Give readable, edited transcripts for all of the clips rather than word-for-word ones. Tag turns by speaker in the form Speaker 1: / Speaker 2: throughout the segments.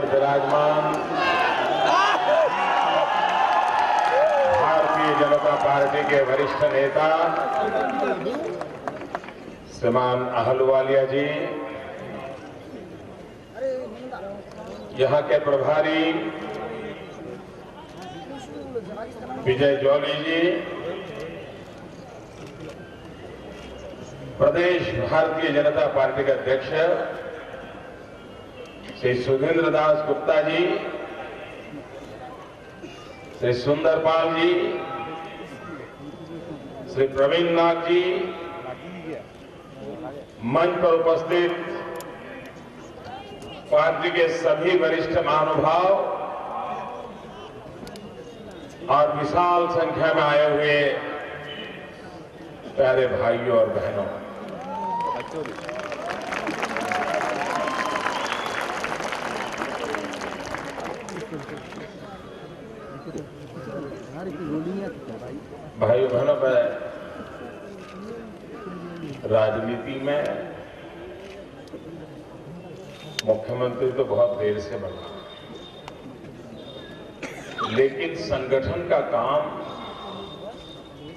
Speaker 1: विराजमान भारतीय जनता पार्टी के वरिष्ठ नेता श्रीमान अहलुवालिया जी, यहाँ के प्रभारी विजय जौली जी, प्रदेश भारतीय जनता पार्टी के अध्यक्ष श्री सुधींद्र दास गुप्ता जी, श्री सुंदरपाल जी, श्री प्रवीण नाथ जी, मंच पर उपस्थित पार्टी के सभी वरिष्ठ महानुभाव और विशाल संख्या में आए हुए प्यारे भाइयों और बहनों, भाइयों बहनों, मैं राजनीति में मुख्यमंत्री तो बहुत देर से बना, लेकिन संगठन का काम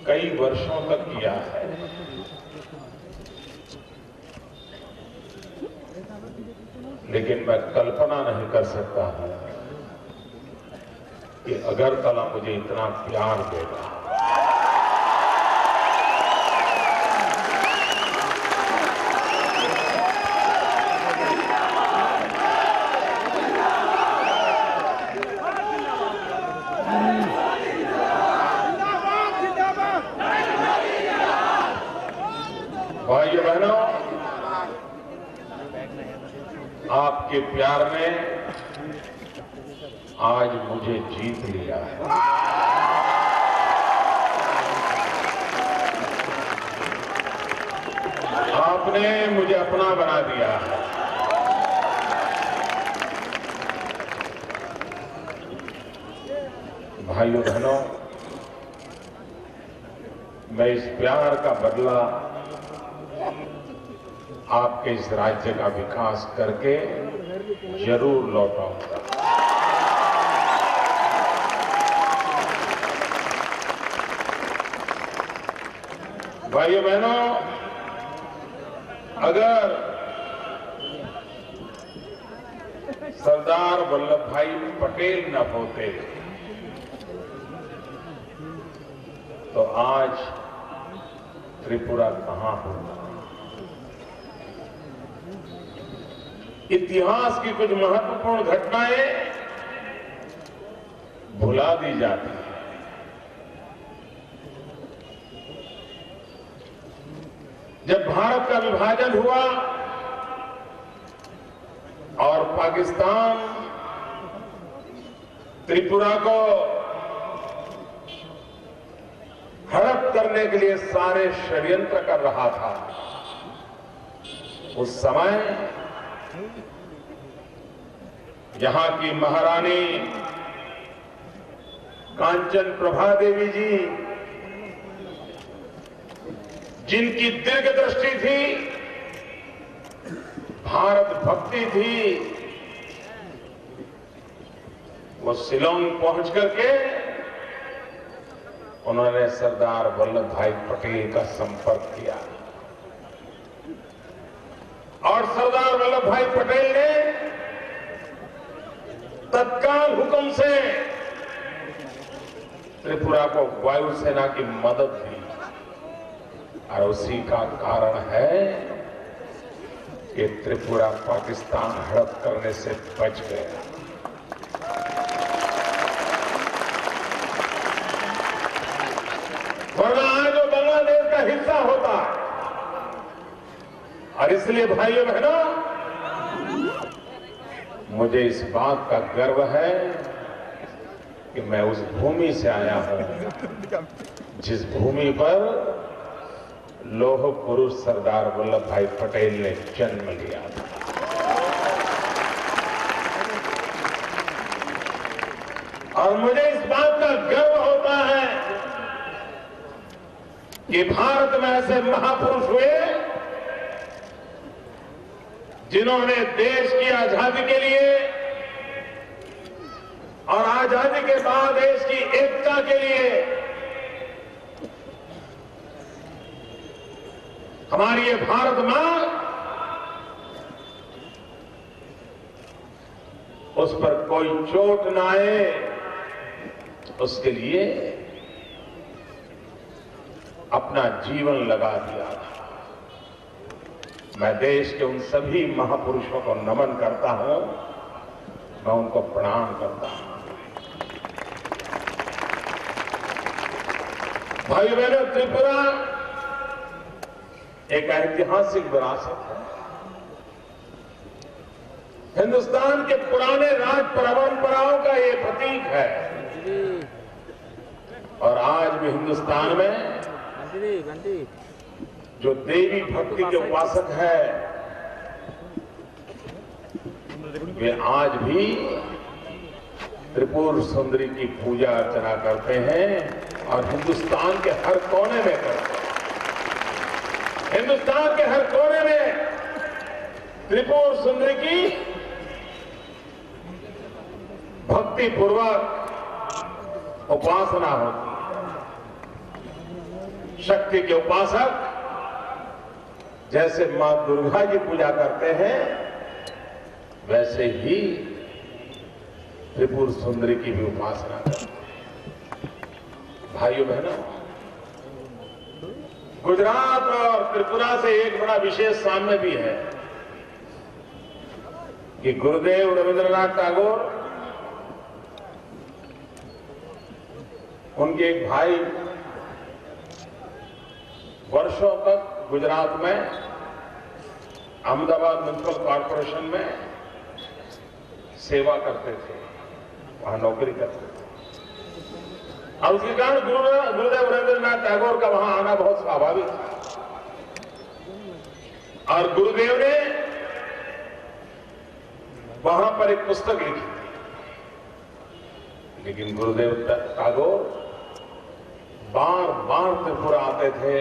Speaker 1: कई वर्षों तक किया है। लेकिन मैं कल्पना नहीं कर सकता हूं कि अगरतला मुझे इतना प्यार देगा। भाइयों बहनों, आपके प्यार ने आज मुझे जीत लिया है। आपने मुझे अपना बना दिया है। भाइयों बहनों, मैं इस प्यार का बदला आपके इस राज्य का विकास करके जरूर लौटाऊंगा। भाइयों बहनों, अगर सरदार वल्लभ भाई पटेल न होते तो आज त्रिपुरा कहां होता। इतिहास की कुछ महत्वपूर्ण घटनाएं भुला दी जाती हैं। जब भारत का विभाजन हुआ और पाकिस्तान त्रिपुरा को हड़प करने के लिए सारे षड्यंत्र कर रहा था, उस समय यहां की महारानी कांचन प्रभा देवी जी, जिनकी दीर्घ दृष्टि थी, भारत भक्ति थी, वो शिलोंग पहुंच करके उन्होंने सरदार वल्लभ भाई पटेल का संपर्क किया और सरदार वल्लभ भाई पटेल ने तत्काल हुक्म से त्रिपुरा को वायुसेना की मदद दी और उसी का कारण है कि त्रिपुरा पाकिस्तान हड़प करने से बच गया। वरना आज वो बांग्लादेश का हिस्सा होता। और इसलिए भाइयों बहनों, मुझे इस बात का गर्व है कि मैं उस भूमि से आया हूं जिस भूमि पर लौह पुरुष सरदार वल्लभ भाई पटेल ने जन्म लिया था। और मुझे इस बात का गर्व होता है कि भारत में ऐसे महापुरुष हुए जिन्होंने देश की आजादी के लिए और आजादी के बाद देश की एकता के लिए हमारी ये भारत मां, उस पर कोई चोट ना आए, उसके लिए अपना जीवन लगा दिया था। मैं देश के उन सभी महापुरुषों को नमन करता हूं, मैं उनको प्रणाम करता हूं। भाई बहनों, त्रिपुरा एक ऐतिहासिक विरासत है। हिंदुस्तान के पुराने राज परंपराओं का ये प्रतीक है और आज भी हिंदुस्तान में जो देवी भक्ति के उपासक है वे आज भी त्रिपुर सुंदरी की पूजा अर्चना करते हैं और हिंदुस्तान के हर कोने में करते हैं। हिंदुस्तान के हर कोने में त्रिपुर सुंदरी की भक्ति पूर्वक उपासना होती है। शक्ति के उपासक जैसे मां दुर्गा की पूजा करते हैं, वैसे ही त्रिपुर सुंदरी की भी उपासना करते हैं। भाइयों बहनों, गुजरात और त्रिपुरा से एक बड़ा विशेष साम्य भी है कि गुरुदेव रविंद्रनाथ टैगोर, उनके एक भाई वर्षों तक गुजरात में अहमदाबाद म्युनिसिपल कॉर्पोरेशन में सेवा करते थे, वहां नौकरी करते थे और उसके कारण गुरुदेव रविंद्रनाथ टैगोर का वहां आना बहुत स्वाभाविक था। और गुरुदेव ने वहां पर एक पुस्तक लिखी थी, लेकिन गुरुदेव टैगोर बार बार त्रिपुरा आते थे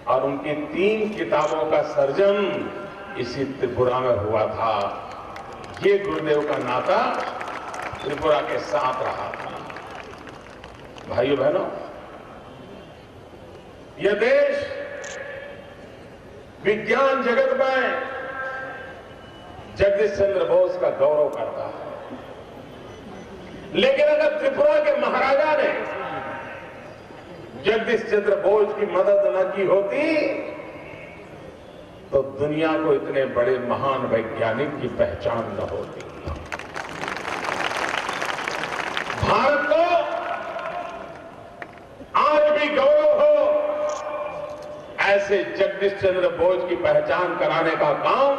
Speaker 1: और उनकी 3 किताबों का सर्जन इसी त्रिपुरा में हुआ था। ये गुरुदेव का नाता त्रिपुरा के साथ रहा था। भाइयों बहनों, यह देश विज्ञान जगत में जगदीश चंद्र बोस का गौरव करता है, लेकिन अगर त्रिपुरा के महाराजा ने जगदीश चंद्र बोस की मदद न की होती तो दुनिया को इतने बड़े महान वैज्ञानिक की पहचान न होती। भारत को आज भी गौरव हो, ऐसे जगदीश चंद्र बोस की पहचान कराने का काम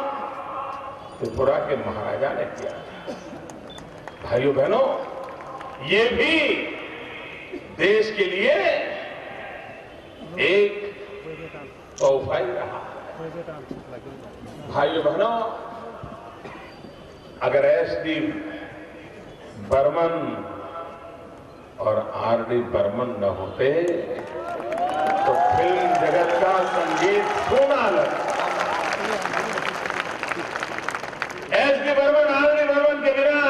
Speaker 1: त्रिपुरा के महाराजा ने किया। भाइयों बहनों, ये भी देश के लिए एक तोहफा ही रहा। भाइयों बहनों, अगर एस.डी. बर्मन और आर.डी. बर्मन न होते तो फिल्म जगत का संगीत सोना लगता। एस.डी. बर्मन, आर.डी. बर्मन के बिना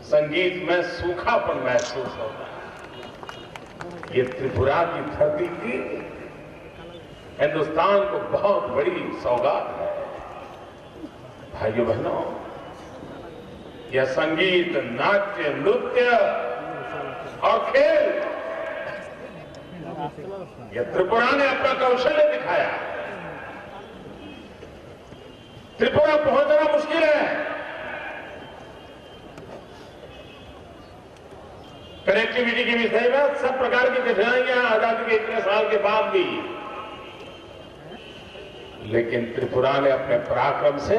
Speaker 1: संगीत में सूखापन महसूस होता है। ये त्रिपुरा की धरती की हिंदुस्तान को बहुत बड़ी सौगात है। भाइयों बहनों, यह संगीत, नाट्य, नृत्य और खेल, यह त्रिपुरा ने अपना कौशल्य दिखाया। त्रिपुरा पहुंचना मुश्किल है। कनेक्टिविटी के विषय में सब प्रकार की कठिनाइयां आजादी के इतने साल के बाद भी, लेकिन त्रिपुरा ने अपने पराक्रम से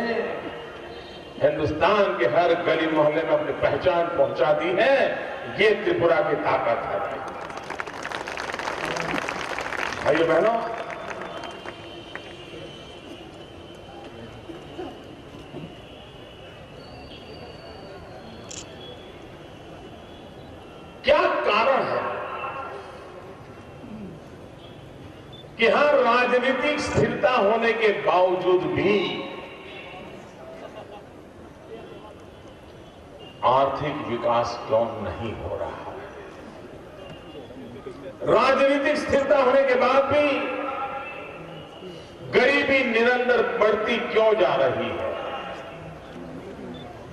Speaker 1: हिंदुस्तान के हर गली मोहल्ले में अपनी पहचान पहुंचा दी है। ये त्रिपुरा की ताकत है। भाइयों बहनों, क्या कारण है कि हर राजनीतिक स्थिरता होने के बावजूद भी आर्थिक विकास क्यों नहीं हो रहा है? राजनीतिक स्थिरता होने के बाद भी गरीबी निरंतर बढ़ती क्यों जा रही है?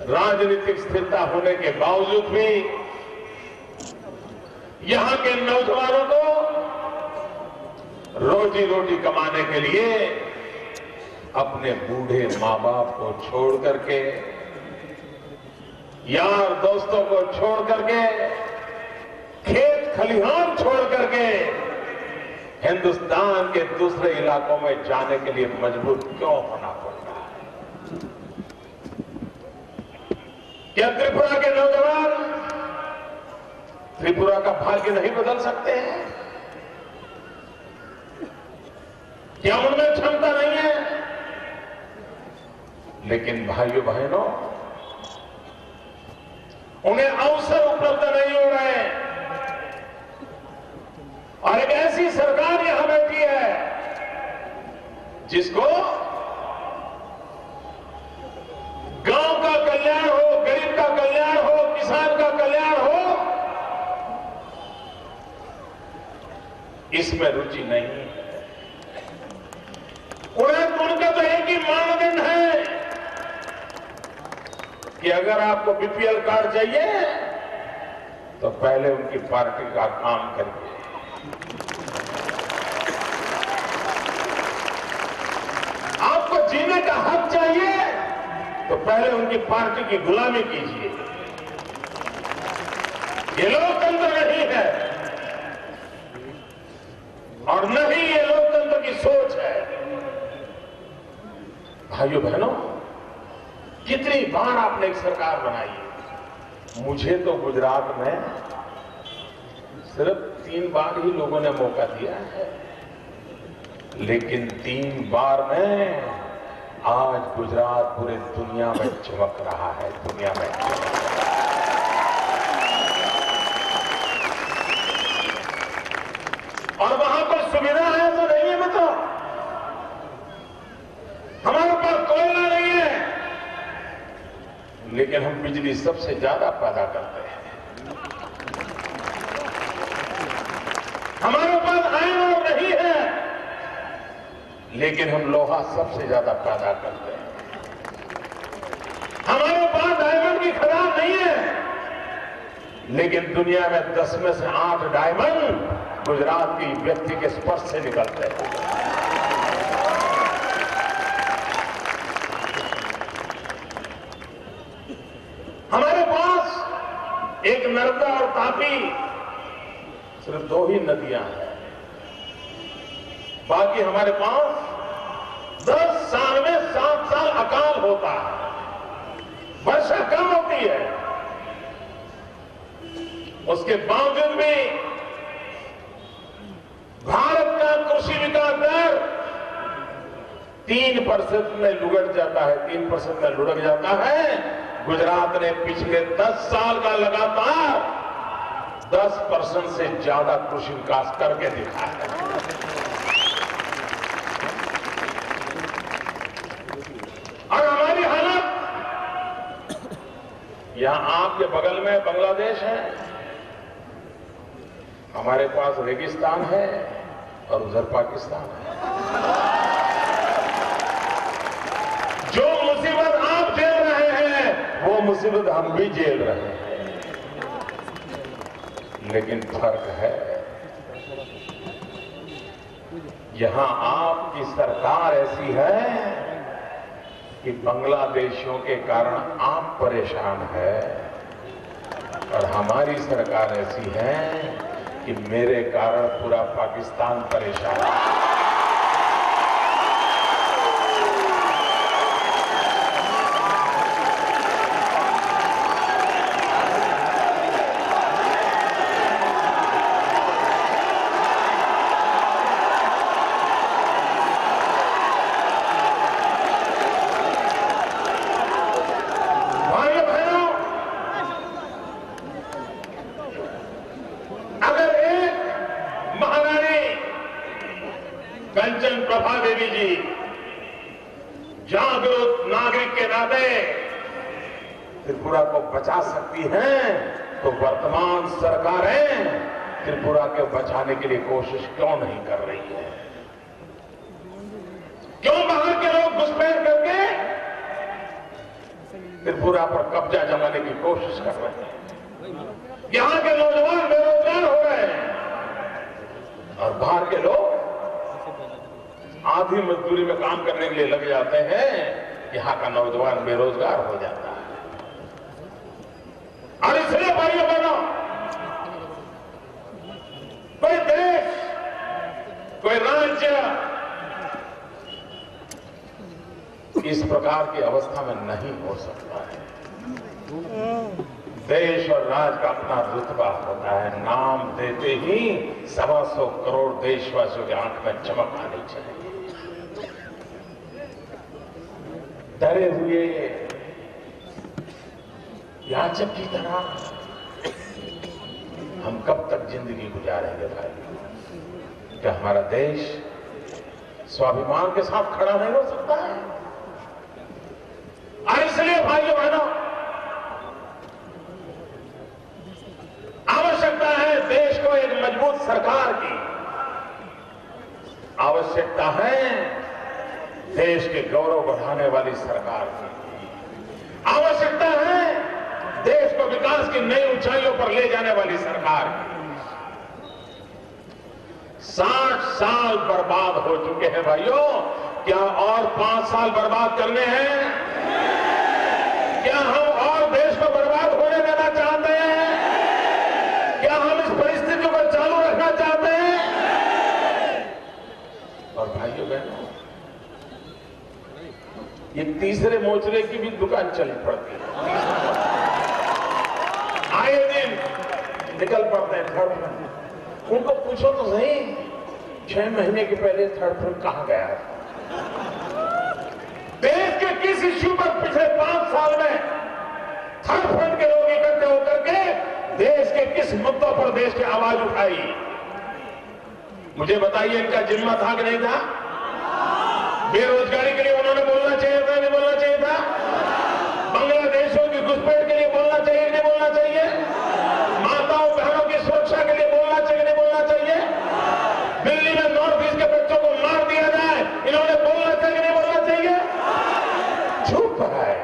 Speaker 1: राजनीतिक स्थिरता होने के बावजूद भी यहां के नौजवानों को रोजी रोटी कमाने के लिए अपने बूढ़े मां बाप को छोड़ करके, यार दोस्तों को छोड़ करके, खेत खलिहान छोड़ करके हिंदुस्तान के दूसरे इलाकों में जाने के लिए मजबूर क्यों होना पड़ता है? क्या त्रिपुरा के नौजवान त्रिपुरा का भाग्य नहीं बदल सकते हैं? क्या उनमें क्षमता नहीं है? लेकिन भाइयों बहनों, उन्हें अवसर उपलब्ध नहीं हो रहे हैं। और एक ऐसी सरकार यहां बैठी है जिसको गांव का कल्याण हो, गरीब का कल्याण हो, किसान का कल्याण हो, इसमें रुचि नहीं है। उनका तो एक ही मानदंड है कि अगर आपको बीपीएल कार्ड चाहिए तो पहले उनकी पार्टी का काम करिए, आपको जीने का हक चाहिए तो पहले उनकी पार्टी की गुलामी कीजिए। ये लोकतंत्र नहीं है और न ही ये लोकतंत्र की सोच है। भाइयों बहनों, कितनी बार आपने एक सरकार बनाई है? मुझे तो गुजरात में सिर्फ 3 बार ही लोगों ने मौका दिया है, लेकिन 3 बार में आज गुजरात पूरे दुनिया में चमक रहा है, दुनिया में चमक रहा है। और वहां पर सुविधा है तो नहीं है? तो हमारे पास कोयला नहीं है, लेकिन हम बिजली सबसे ज्यादा पैदा करते हैं। हमारे पास आयरन ओर नहीं है, लेकिन हम लोहा सबसे ज्यादा पैदा करते हैं। हमारे पास डायमंड की खदान नहीं है, लेकिन दुनिया में 10 में से 8 डायमंड गुजरात की व्यक्ति के स्पर्श से निकलते हैं। हमारे पास एक नर्मदा और तापी, सिर्फ 2 ही नदियां हैं। बाकी हमारे पास 10 साल में 7 साल अकाल होता है, वर्षा कम होती है। उसके बावजूद भी भारत का कृषि विकास दर 3% में लुढ़क जाता है, 3% में लुढ़क जाता है। गुजरात ने पिछले 10 साल का लगातार 10% से ज्यादा कृषि विकास करके दिखाया है। और हमारी हालत, यहां आपके बगल में बांग्लादेश है, हमारे पास रेगिस्तान है और उधर पाकिस्तान है। जो मुसीबत आप झेल रहे हैं वो मुसीबत हम भी झेल रहे हैं, लेकिन फर्क है, यहां आपकी सरकार ऐसी है कि बांग्लादेशियों के कारण आप परेशान है, और हमारी सरकार ऐसी है कि मेरे कारण पूरा पाकिस्तान परेशान है। कंचन प्रभा देवी जी जागरूक नागरिक के नाते त्रिपुरा को बचा सकती हैं, तो वर्तमान सरकारें त्रिपुरा को बचाने के लिए कोशिश क्यों नहीं कर रही है? क्यों बाहर के लोग घुसपैठ करके त्रिपुरा पर कब्जा जमाने की कोशिश कर रहे हैं? यहां के नौजवान बेरोजगार हो रहे हैं और बाहर के लोग आधी मजदूरी में काम करने के लिए लग जाते हैं, यहां का नौजवान बेरोजगार हो जाता है। और इसलिए भाइयों बहनों, कोई देश, कोई राज्य इस प्रकार की अवस्था में नहीं हो सकता है। देश और राज्य का अपना रुतबा होता है। नाम देते ही 125 करोड़ देशवासियों की आंख में चमक आनी चाहिए। डरे हुए याचक की तरह हम कब तक जिंदगी गुजारेंगे भाई? क्या हमारा देश स्वाभिमान के साथ खड़ा नहीं हो सकता है? और इसलिए भाइयों बहनों, आवश्यकता है देश को एक मजबूत सरकार की, आवश्यकता है देश के गौरव बढ़ाने वाली सरकार की, आवश्यकता है देश को विकास की नई ऊंचाइयों पर ले जाने वाली सरकार की। 60 साल बर्बाद हो चुके हैं भाइयों, क्या और 5 साल बर्बाद करने हैं? क्या हम और देश को बर्बाद होने देना चाहते हैं? क्या हम इस परिस्थिति को चालू रखना चाहते हैं? और भाइयों बहनों, ये तीसरे मोर्चे की भी दुकान चली पड़ती है। आए दिन निकल पड़ते हैं थर्ड फ्रंट। उनको पूछो तो सही, 6 महीने के पहले थर्ड फ्रंट कहां गया है? देश के किस इश्यू पर पिछले 5 साल में थर्ड फ्रंट के लोग इकट्ठे होकर के देश के किस मुद्दों पर देश की आवाज उठाई? मुझे बताइए, इनका जिम्मा था कि नहीं था? बेरोजगारी के लिए उन्होंने बोलना चाहिए था, नहीं बोलना चाहिए था? बांग्लादेशियों की घुसपैठ के लिए बोलना चाहिए, नहीं बोलना चाहिए? माताओं बहनों की सुरक्षा के लिए बोलना चाहिए, नहीं बोलना चाहिए? दिल्ली में नॉर्थ ईस्ट के बच्चों को मार दिया जाए, इन्होंने बोलना चाहिए, नहीं बोलना चाहिए? चुप है।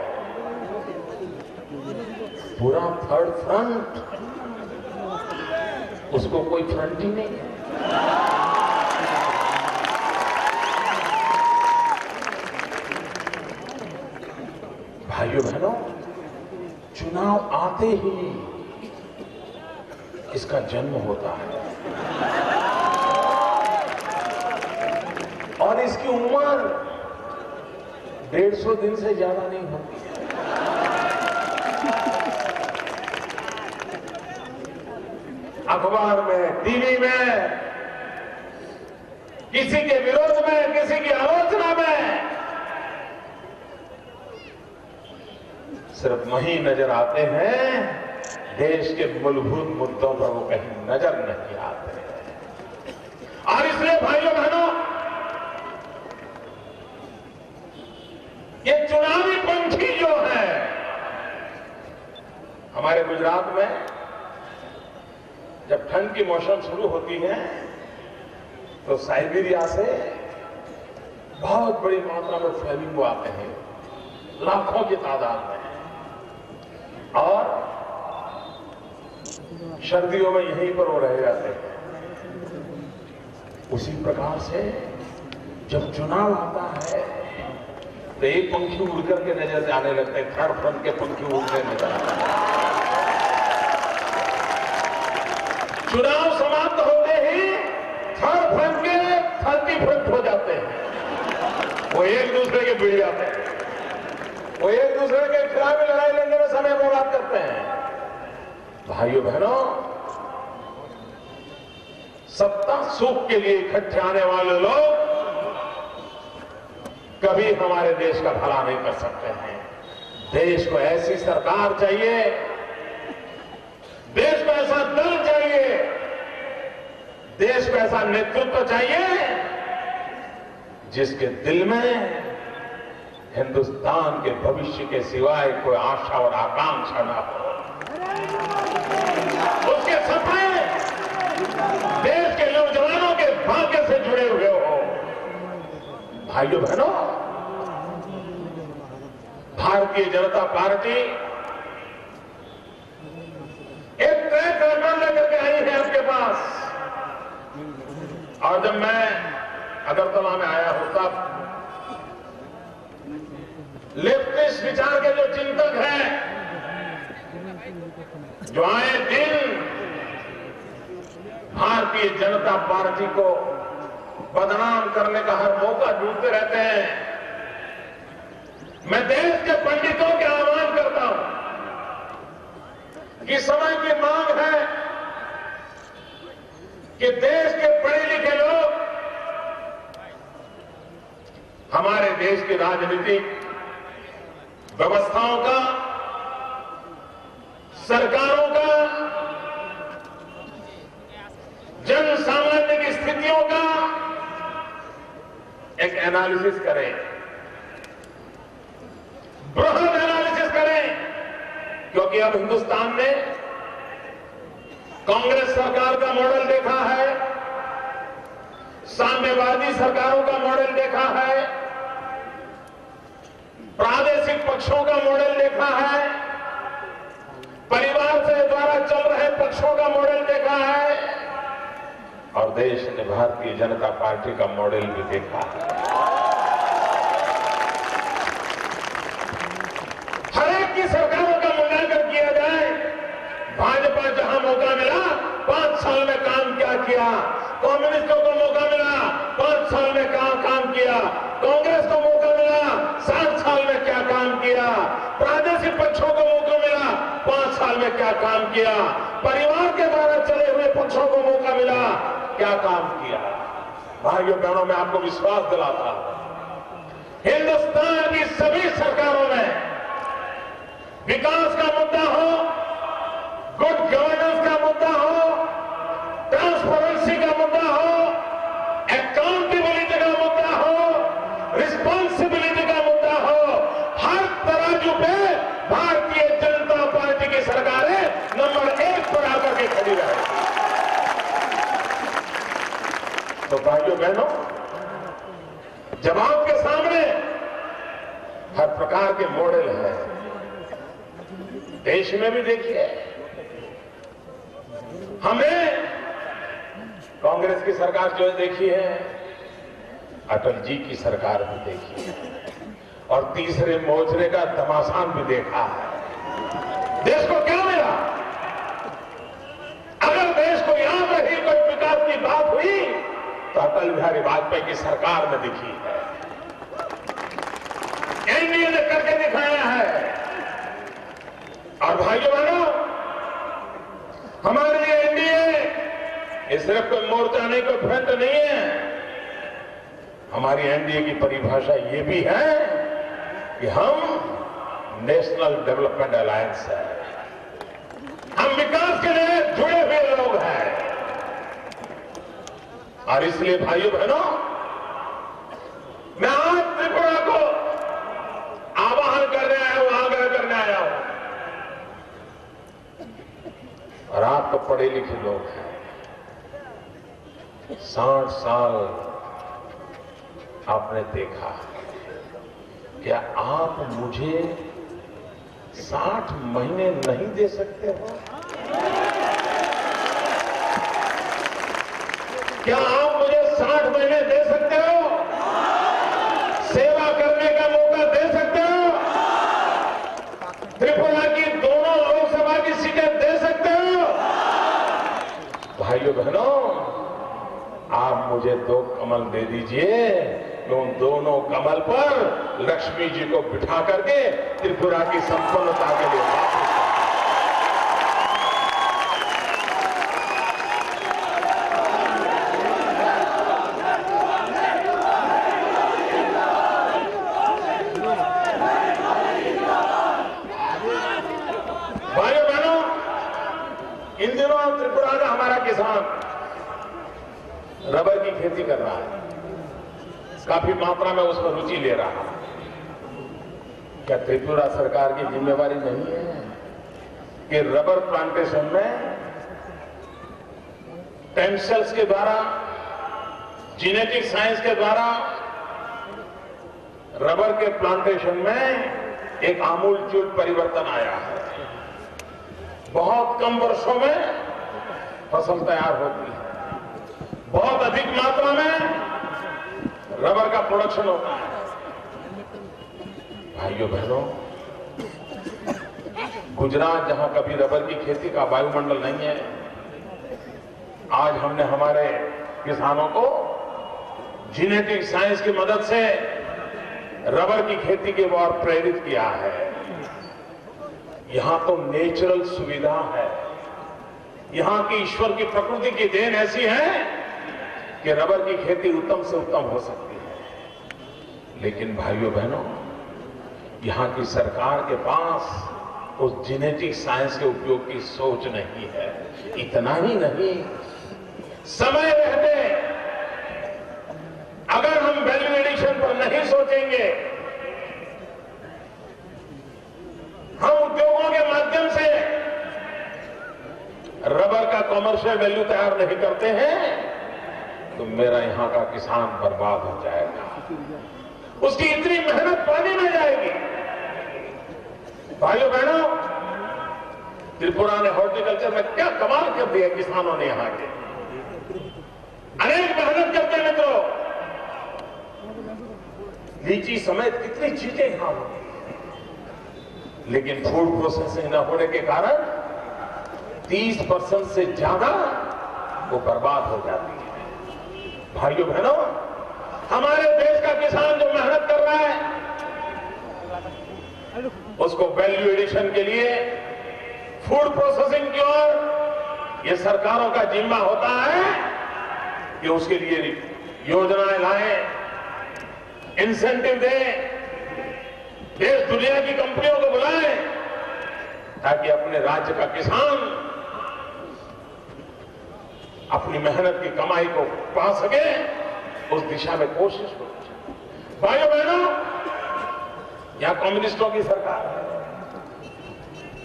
Speaker 1: पूरा थर्ड फ्रंट, उसको कोई फ्रंट ही नहीं है। भाइयों बहनों, चुनाव आते ही इसका जन्म होता है और इसकी उम्र 150 दिन से ज्यादा नहीं होती है। अखबार में, टीवी में, किसी के विरोध में, किसी की आलोचना में सिर्फ वही नजर आते हैं, देश के मूलभूत मुद्दों पर वो कहीं नजर नहीं आते। और इसलिए भाइयों बहनों, ये चुनावी पंछी जो है हमारे गुजरात में, जब ठंड की मौसम शुरू होती है तो साइबेरिया से बहुत बड़ी मात्रा में फ्लेमिंगो आते हैं, लाखों की तादाद में। और सर्दियों में यहीं पर वो रह जाते हैं। उसी प्रकार से जब चुनाव आता है तो एक पंखी उड़ करके नजर से आने लगते हैं, थर्ड फ्रंट के पंखी उड़ने नजर आते हैं। चुनाव समाप्त होते ही थर्ड फ्रंट के 30 फ्रंट हो जाते हैं। वो एक दूसरे के भिड़ जाते हैं, वो एक दूसरे के खिलाफ लड़ाई लड़ने में समय बर्बाद करते हैं। भाइयों बहनों, सत्ता सुख के लिए इकट्ठे आने वाले लोग कभी हमारे देश का भला नहीं कर सकते हैं। देश को ऐसी सरकार चाहिए, देश को ऐसा दल चाहिए, देश को ऐसा नेतृत्व चाहिए जिसके दिल में हिंदुस्तान के भविष्य के सिवाय कोई आशा और आकांक्षा ना हो। उसके सपने देश के नौजवानों के भाग्य से जुड़े हुए हो। भाइयों बहनों, भारतीय जनता पार्टी एक ट्रैक रिकॉर्ड लेकर के आई है आपके पास। और जब मैं अगरतला में आया हूं तब लेफ्टिस्ट विचार के जो चिंतक हैं, जो आए दिन भारतीय जनता पार्टी को बदनाम करने का हर मौका ढूंढते रहते हैं, मैं देश के पंडितों के आह्वान करता हूं कि समय की मांग है कि देश के पढ़े लिखे लोग हमारे देश की राजनीतिक व्यवस्थाओं का, सरकारों का, जन सामान्य की स्थितियों का एक एनालिसिस करें, बृहद एनालिसिस करें। क्योंकि अब हिंदुस्तान ने कांग्रेस सरकार का मॉडल देखा है, साम्यवादी सरकारों का मॉडल देखा है, प्रादेशिक पक्षों का मॉडल देखा है, परिवार से द्वारा चल रहे पक्षों का मॉडल देखा है, और देश ने भारतीय जनता पार्टी का मॉडल भी देखा है। हर एक की सरकारों का मूल्यांकन किया जाए। भाजपा जहां मौका मिला 5 साल में काम क्या किया, कम्युनिस्टों को मौका मिला 5 साल में काम किया, कांग्रेस को मौका मिला 7 साल में क्या काम किया, प्रादेशिक पक्षों को मौका मिला 5 साल में क्या काम किया, परिवार के द्वारा चले हुए पक्षों को मौका मिला क्या काम किया। भाइयों बहनों, मैं आपको विश्वास दिलाता हूं, हिंदुस्तान की सभी सरकारों में विकास का मुद्दा हो, गुड गवर्नेंस का मुद्दा हो, ट्रांसपेरेंसी का मुद्दा हो, अकाउंटेबिलिटी का मुद्दा हो, रिस्पॉन्सिबिलिटी का मुद्दा हो, हर तराजू पे भारतीय जनता पार्टी की सरकारें नंबर 1 पर आकर के खड़ी रहे। तो भाइयों बहनों, जब आपके सामने हर प्रकार के मॉडल है, देश में भी देखिए, हमने कांग्रेस की सरकार जो देखी है, अटल जी की सरकार भी देखी है, और तीसरे मोर्चे का घमासान भी देखा है। देश को क्या मिला? अगर देश को याद रही कोई विकास की बात हुई तो अटल बिहारी वाजपेयी की सरकार में दिखी है। एनडीए ने करके दिखाया है। और भाइयों बहनों, हमारे लिए एनडीए ये सिर्फ कोई मोर्चा नहीं, कोई फ्रंट नहीं है। हमारी एनडीए की परिभाषा ये भी है कि हम नेशनल डेवलपमेंट अलायंस है। हम विकास के लिए जुड़े हुए लोग हैं। और इसलिए भाइयों बहनों, मैं आज त्रिपुरा को आह्वान करने आया हूं, आग्रह करने आया हूं। और आप तो पढ़े लिखे लोग हैं, 60 साल आपने देखा। क्या आप मुझे 60 महीने नहीं दे सकते हो? क्या आप मुझे 60 महीने दे सकते हो? सेवा करने का मौका दे सकते हो? त्रिपुरा की दोनों लोकसभा की सीटें दे सकते हो? भाइयों बहनों, आप मुझे 2 कमल दे दीजिए, मैं उन दोनों कमल पर लक्ष्मी जी को बिठा करके त्रिपुरा की संपन्नता के लिए वापस। भाइयों बहनों, इन दिनों त्रिपुरा का हमारा किसान रबर की खेती कर रहा है, काफी मात्रा में उसमें रुचि ले रहा है। क्या त्रिपुरा सरकार की जिम्मेवारी नहीं है कि रबर प्लांटेशन में टेंसेल्स के द्वारा, जेनेटिक साइंस के द्वारा रबर के प्लांटेशन में एक आमूलचूल परिवर्तन आया है। बहुत कम वर्षों में फसल तैयार होती है, बहुत अधिक मात्रा में रबर का प्रोडक्शन होता है। भाइयों बहनों, गुजरात जहां कभी रबर की खेती का वायुमंडल नहीं है, आज हमने हमारे किसानों को जेनेटिक साइंस की मदद से रबर की खेती की ओर प्रेरित किया है। यहां तो नेचुरल सुविधा है, यहां की ईश्वर की प्रकृति की देन ऐसी है कि रबर की खेती उत्तम से उत्तम हो सकती है। लेकिन भाइयों बहनों, यहां की सरकार के पास उस जेनेटिक साइंस के उपयोग की सोच नहीं है। इतना ही नहीं, समय रहते अगर हम वैल्यू एडिशन पर नहीं सोचेंगे, हम उद्योगों के माध्यम से रबर का कॉमर्शियल वैल्यू तैयार नहीं करते हैं, तो मेरा यहां का किसान बर्बाद हो जाएगा, उसकी इतनी मेहनत पानी में जाएगी। भाइयों बहनों, त्रिपुरा ने हॉर्टिकल्चर में क्या कमाल कर दिया किसानों ने, यहां के अनेक मेहनत करते हैं मित्रों। लीची समेत कितनी चीजें यहां होती हैं, लेकिन फूड प्रोसेसिंग न होने के कारण 30% से ज्यादा वो बर्बाद हो जाती है। भाइयों बहनों, हमारे देश का किसान जो मेहनत कर रहा है, उसको वैल्यू एडिशन के लिए फूड प्रोसेसिंग की ओर ये सरकारों का जिम्मा होता है कि उसके लिए योजनाएं लाएं, इंसेंटिव दें, देश दुनिया की कंपनियों को बुलाएं, ताकि अपने राज्य का किसान अपनी मेहनत की कमाई को पा सके। उस दिशा में कोशिश हो। भाइयों बहनों, यहां कम्युनिस्टों की सरकार है,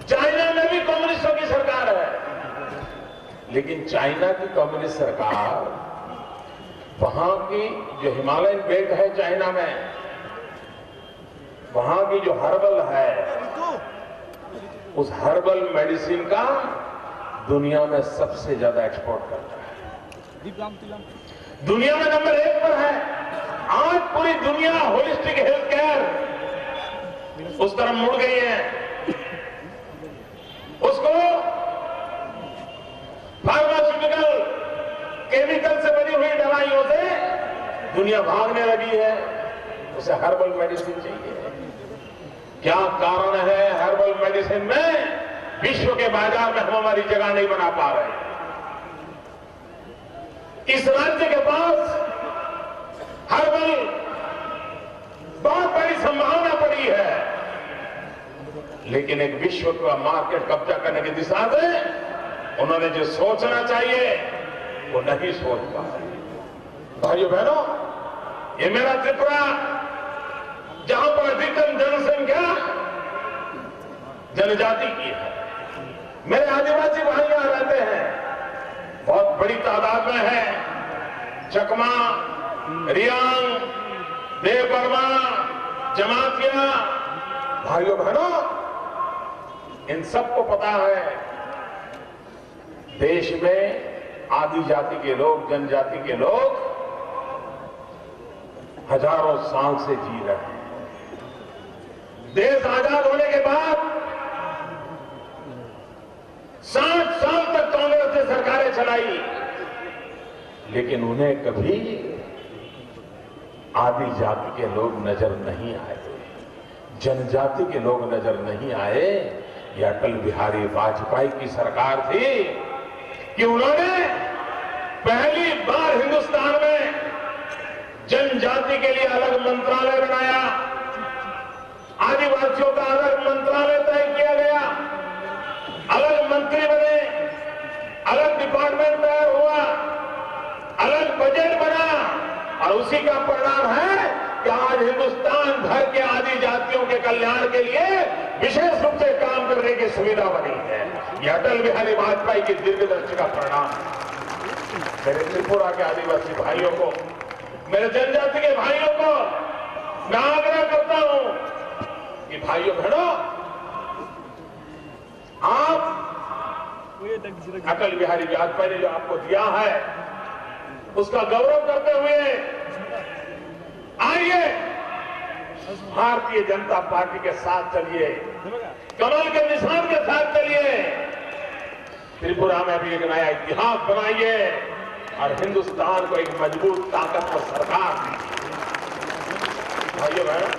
Speaker 1: चाइना में भी कम्युनिस्टों की सरकार है, लेकिन चाइना की कम्युनिस्ट सरकार वहां की जो हिमालयन बेल्ट है चाइना में, वहां की जो हर्बल है, उस हर्बल मेडिसिन का दुनिया में सबसे ज्यादा एक्सपोर्ट करता है, दुनिया में नंबर 1 पर है। आज पूरी दुनिया होलिस्टिक हेल्थ केयर उस तरफ मुड़ गई है, उसको फार्मास्यूटिकल केमिकल से बनी हुई दवाइयों से दुनिया भागने लगी है, उसे हर्बल मेडिसिन चाहिए। क्या कारण है हर्बल मेडिसिन में विश्व के बाजार में हम हमारी जगह नहीं बना पा रहे? इस राज्य के पास हर्बल बहुत बड़ी संभावना पड़ी है, लेकिन एक विश्व का मार्केट कब्जा करने की दिशा से उन्होंने जो सोचना चाहिए वो नहीं सोच पाए। भाइयों बहनों, ये मेरा त्रिपुरा, जहां पर अधिकतम जनसंख्या जनजाति की है, मेरे आदिवासी भाई यहां रहते हैं, बहुत बड़ी तादाद में है। चकमा, रियांग, देवबर्मा, जमातिया, भाइयों बहनों, इन सबको पता है देश में आदि जाति के लोग, जनजाति के लोग हजारों साल से जी रहे हैं। देश आजाद होने के बाद 60 साल तक कांग्रेस ने सरकारें चलाई, लेकिन उन्हें कभी आदि जाति के लोग नजर नहीं आए, जनजाति के लोग नजर नहीं आए। यह अटल बिहारी वाजपेयी की सरकार थी कि उन्होंने पहली बार हिंदुस्तान में जनजाति के लिए अलग मंत्रालय बनाया, आदिवासियों का अलग मंत्रालय तय किया गया, अलग मंत्री बने, अलग डिपार्टमेंट तैयार हुआ, अलग बजट बना, और उसी का परिणाम है कि आज हिंदुस्तान भर के आदि जातियों के कल्याण के लिए विशेष रूप से काम करने की सुविधा बनी है। यह अटल बिहारी वाजपेयी की दीर्घदृष्टि का परिणाम है। मेरे त्रिपुरा के आदिवासी भाइयों को, मेरे जनजाति के भाइयों को मैं आग्रह करता हूं कि भाइयों बहनों, आप अटल बिहारी वाजपेयी ने जो आपको दिया है उसका गौरव करते हुए आइए भारतीय जनता पार्टी के साथ चलिए, कमल के निशान के साथ चलिए, त्रिपुरा में भी एक नया इतिहास बनाइए और हिंदुस्तान को एक मजबूत ताकतवर सरकार दीजिए। भाइयों बहन,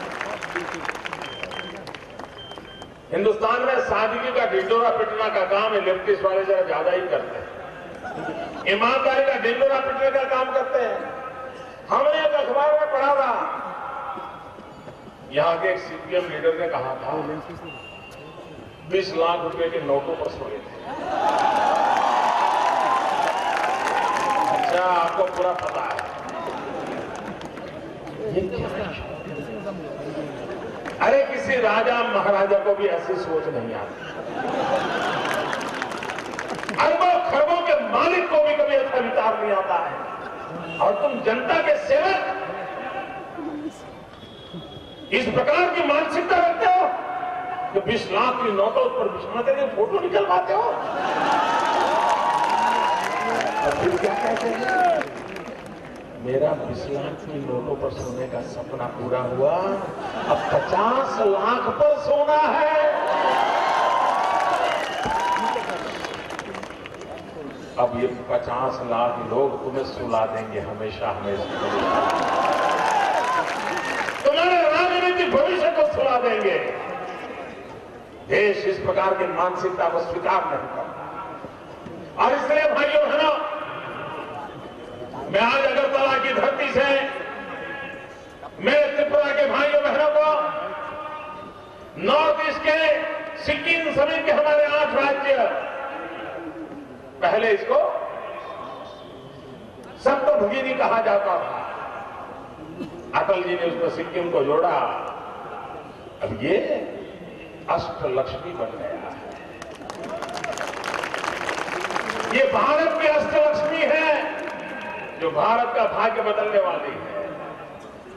Speaker 1: हिंदुस्तान में सादगी का ढिंडोरा पिटना का काम है लेफ्टिस्ट वाले जरा ज्यादा ही करते हैं, ईमानदारी का ढिंडोरा पिटने का काम करते हैं। हमने एक अखबार में पढ़ा था, यहां के एक सीपीएम लीडर ने कहा था 20 लाख रुपए के नोटों पर सोए थे। अच्छा, आपको पूरा पता है। ये क्या है? अरे किसी राजा महाराजा को भी ऐसी सोच नहीं आती। अरबों खरबों के मालिक को भी कभी ऐसा विचार नहीं आता है, और तुम जनता के सेवक इस प्रकार की मानसिकता रखते हो कि 20 लाख की नोटों पर बिछा करके फोटो निकलवाते हो। और फिर क्या कहते हैं, मेरा 20 लाख की नोटों पर सोने का सपना पूरा हुआ, अब 50 लाख पर सोना है। अब ये 50 लाख लोग तुम्हें सुला देंगे हमेशा हमेशा, तुम्हारे राजनीतिक भविष्य को सुला देंगे। देश इस प्रकार की मानसिकता को स्वीकार नहीं करता, और इसलिए भाइयों बहनों, मैं आज अगरतला की धरती से मेरे त्रिपुरा के भाइयों बहनों को, नॉर्थ ईस्ट के सिक्किम समेत के हमारे 8 राज्य, पहले इसको सप्तभगिनी कहा जाता था, अटल जी ने उसको सिक्किम को जोड़ा, अब ये अष्टलक्ष्मी बन गया है। ये भारत की अष्टलक्ष्मी है जो भारत का भाग्य बदलने वाली है।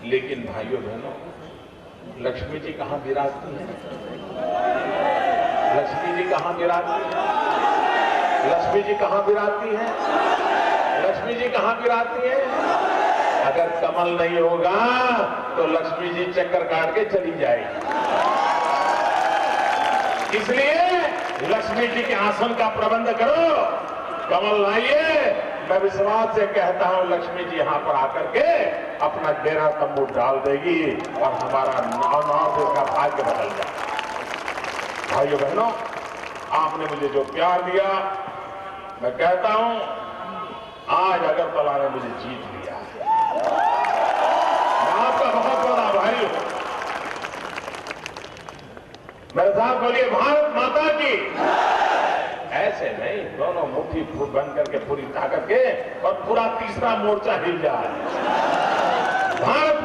Speaker 1: लेकिन भाइयों बहनों, लक्ष्मी जी कहां विराजती है? लक्ष्मी जी कहां विराजती है? लक्ष्मी जी कहां विराजती है? लक्ष्मी जी कहां विराजती है? अगर कमल नहीं होगा तो लक्ष्मी जी चक्कर काट के चली जाएगी। इसलिए लक्ष्मी जी के आसन का प्रबंध करो, कमल लाइए। मैं विश्वास से कहता हूं लक्ष्मी जी यहां पर आकर के अपना डेरा तंबू डाल देगी और हमारा नॉर्थ ईस्ट का भाग्य बदल जाएगा। भाइयों बहनों, आपने मुझे जो प्यार दिया, मैं कहता हूं आज अगरतला ने मुझे जीत लिया है। मैं आपका बहुत बड़ा आभारी हूं। मेरे साथ बोलिए भारत माता की। ऐसे नहीं, दोनों मुट्ठी बंद करके पूरी ताकत के और पूरा तीसरा मोर्चा हिल जाए। भारत